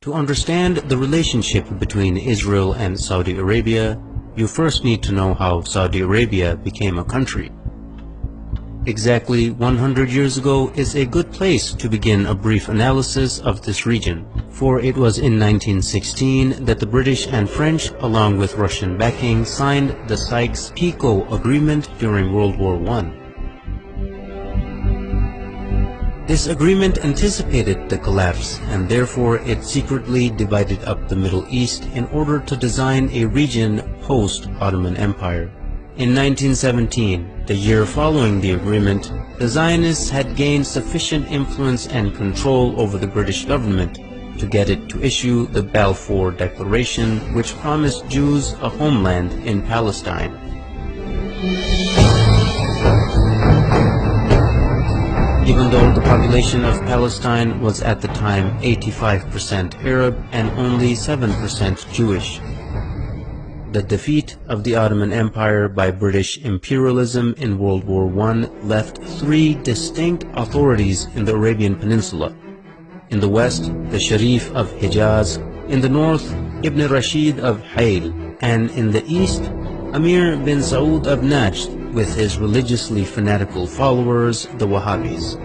To understand the relationship between Israel and Saudi Arabia, you first need to know how Saudi Arabia became a country. Exactly 100 years ago is a good place to begin a brief analysis of this region, for it was in 1916 that the British and French, along with Russian backing, signed the Sykes-Picot Agreement during World War I. This agreement anticipated the collapse, and therefore it secretly divided up the Middle East in order to design a region post-Ottoman Empire. In 1917, the year following the agreement, the Zionists had gained sufficient influence and control over the British government to get it to issue the Balfour Declaration, which promised Jews a homeland in Palestine. Even though the population of Palestine was at the time 85% Arab and only 7% Jewish. The defeat of the Ottoman Empire by British imperialism in World War I left three distinct authorities in the Arabian Peninsula. In the west, the Sharif of Hijaz; in the north, Ibn Rashid of Hayl; and in the east, Amir bin Saud of Najd with his religiously fanatical followers, the Wahhabis.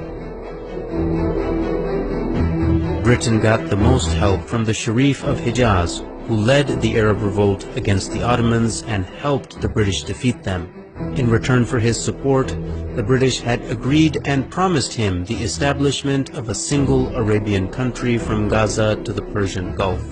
Britain got the most help from the Sharif of Hijaz, who led the Arab revolt against the Ottomans and helped the British defeat them. In return for his support, the British had agreed and promised him the establishment of a single Arabian country from Gaza to the Persian Gulf.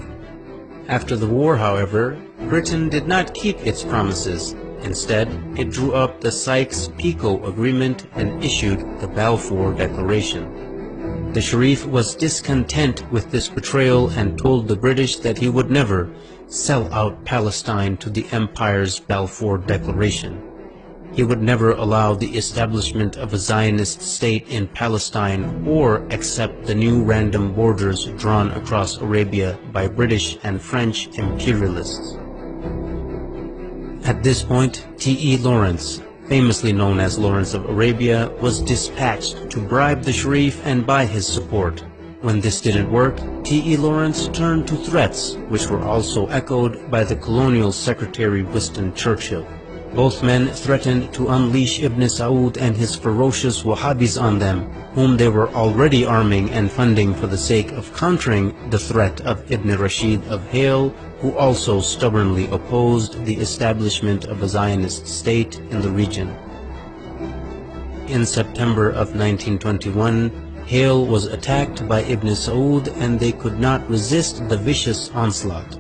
After the war, however, Britain did not keep its promises. Instead, it drew up the Sykes-Picot Agreement and issued the Balfour Declaration. The Sharif was discontent with this betrayal and told the British that he would never sell out Palestine to the Empire's Balfour Declaration. He would never allow the establishment of a Zionist state in Palestine or accept the new random borders drawn across Arabia by British and French imperialists. At this point, T.E. Lawrence, famously known as Lawrence of Arabia, was dispatched to bribe the Sharif and buy his support. When this didn't work, T.E. Lawrence turned to threats, which were also echoed by the colonial secretary Winston Churchill. Both men threatened to unleash Ibn Saud and his ferocious Wahhabis on them, whom they were already arming and funding for the sake of countering the threat of Ibn Rashid of Hayl, who also stubbornly opposed the establishment of a Zionist state in the region. In September of 1921, Hayl was attacked by Ibn Saud and they could not resist the vicious onslaught.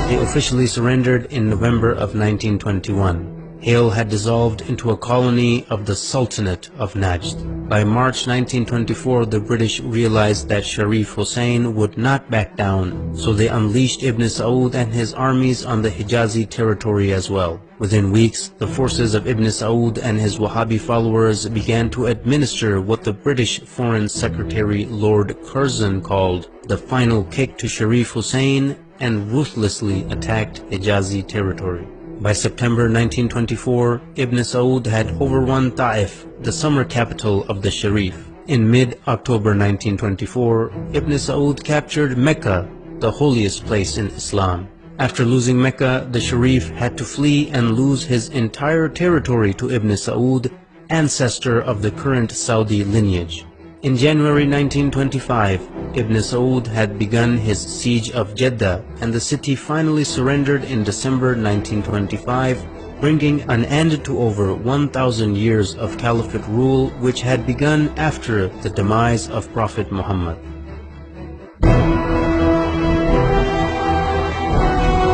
They officially surrendered in November of 1921. Hayl had dissolved into a colony of the Sultanate of Najd. By March 1924, the British realized that Sharif Hussein would not back down, so they unleashed Ibn Saud and his armies on the Hijazi territory as well. Within weeks, the forces of Ibn Saud and his Wahhabi followers began to administer what the British Foreign Secretary Lord Curzon called the final kick to Sharif Hussein and ruthlessly attacked Hijazi territory. By September 1924, Ibn Saud had overrun Ta'if, the summer capital of the Sharif. In mid-October 1924, Ibn Saud captured Mecca, the holiest place in Islam. After losing Mecca, the Sharif had to flee and lose his entire territory to Ibn Saud, ancestor of the current Saudi lineage. In January 1925, Ibn Saud had begun his siege of Jeddah, and the city finally surrendered in December 1925, bringing an end to over 1,000 years of caliphate rule which had begun after the demise of Prophet Muhammad.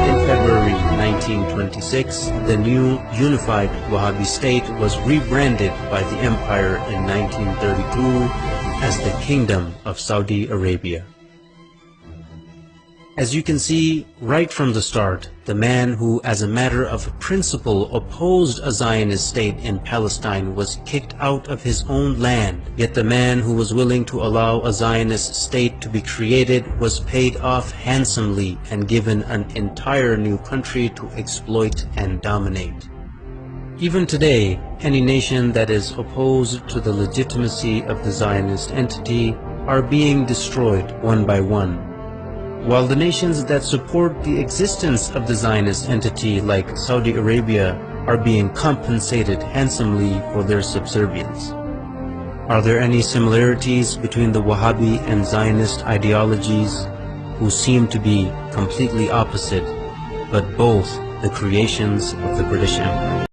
In February 1926, the new unified Wahhabi state was rebranded by the empire in 1932 as the Kingdom of Saudi Arabia. As you can see, right from the start, the man who, as a matter of principle, opposed a Zionist state in Palestine was kicked out of his own land. Yet the man who was willing to allow a Zionist state to be created was paid off handsomely and given an entire new country to exploit and dominate. Even today, any nation that is opposed to the legitimacy of the Zionist entity are being destroyed one by one, while the nations that support the existence of the Zionist entity, like Saudi Arabia, are being compensated handsomely for their subservience. Are there any similarities between the Wahhabi and Zionist ideologies, who seem to be completely opposite, but both the creations of the British Empire?